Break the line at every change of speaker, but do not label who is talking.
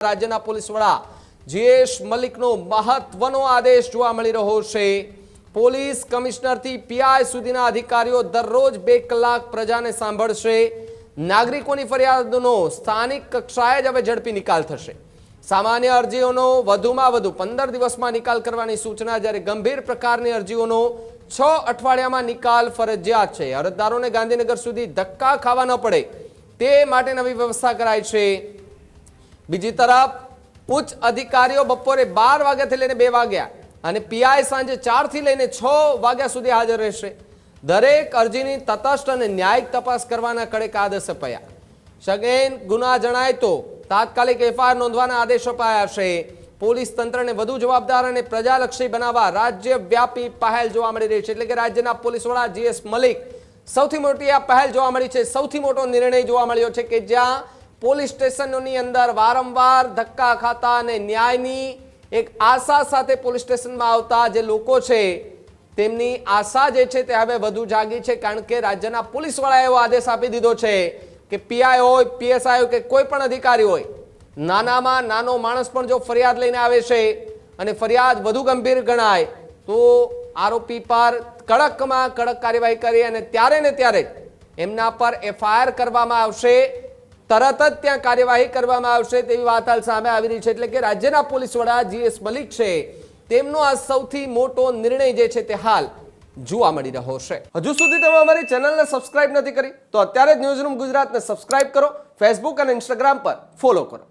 રાજ્યના પોલીસ વડા જીએસ મલિકનો મહત્વનો આદેશ જોવા મળી રહ્યો છે। પોલીસ કમિશનરથી પીઆઈ સુધીના અધિકારીઓ દરરોજ 2 કલાક પ્રજાને સાંભળશે। નાગરિકોની ફરિયાદોનો સ્થાનિક કક્ષાએ જ હવે ઝડપી નિકાલ થશે। સામાન્ય અરજીઓનો વધુમાં વધુ 15 દિવસમાં નિકાલ કરવાની સૂચના, જ્યારે ગંભીર પ્રકારની અરજીઓનો 6 અઠવાડિયામાં નિકાલ ફરજિયાત છે। અરજદારોને ગાંધીનગર સુધી ધક્કા ખાવા ન પડે તે માટે નવી વ્યવસ્થા કરાઈ છે। બીજી તરફ ઉચ્ચ અધિકારીઓ બપોરે 12 વાગ્યાથી લઈને 2 વાગ્યા અને પીઆઈ સાંજે 4 થી લઈને 6 વાગ્યા સુધી હાજર રહેશે। દરેક અરજીની તટસ્થ અને ન્યાયિક તપાસ કરવાના કડક આદેશ અપાયા। સગેન ગુના જણાય તો તાત્કાલિક એફઆઈઆર નોંધવાના આદેશ અપાયા છે। પોલીસ તંત્રને વધુ જવાબદાર અને પ્રજાલક્ષી બનાવવા રાજ્યવ્યાપી પહેલ જોવા મળી રહી છે। એટલે કે રાજ્યના પોલીસ વડા જીએસ મલિક સૌથી મોટી આ પહેલ જોવા મળી છે। સૌથી મોટો નિર્ણય જોવા મળ્યો છે કે જ્યાં પોલીસ સ્ટેશનોની અંદર વારંવાર ધક્કા ખાતા અને ન્યાયની એક આશા સાથે પોલીસ સ્ટેશનમાં આવતા જે લોકો છે તેમની આશા જે છે તે હવે વધુ જાગી છે। કારણ કે રાજ્યના પોલીસ વડાએ એવો આદેશ આપી દીધો છે કે પીઆઈ હોય, પીએસઆઈ હોય કે કોઈ પણ અધિકારી હોય, નાનામાં નાનો માણસ પણ જો ફરિયાદ લઈને આવે છે અને ફરિયાદ વધુ ગંભીર ગણાય તો આરોપી પર કડકમાં કડક કાર્યવાહી કરી અને ત્યારે ને ત્યારે એમના પર એફઆઈઆર કરવામાં આવશે। તરત જ ત્યાં કાર્યવાહી કરવામાં આવશે તેવી વાત હાલ સામે આવી રહી છે। એટલે કે રાજ્યના પોલીસ વડા જીએસ મલિક છે તેમનો આ સૌથી મોટો નિર્ણય જે છે તે હાલ જોવા મળી રહ્યો છે। હજુ સુધી તમે અમારી ચેનલને સબસ્ક્રાઇબ નથી કરી તો અત્યારે જ ન્યૂઝરૂમ ગુજરાતને સબસ્ક્રાઇબ કરો, ફેસબુક અને ઇન્સ્ટાગ્રામ પર ફોલો કરો।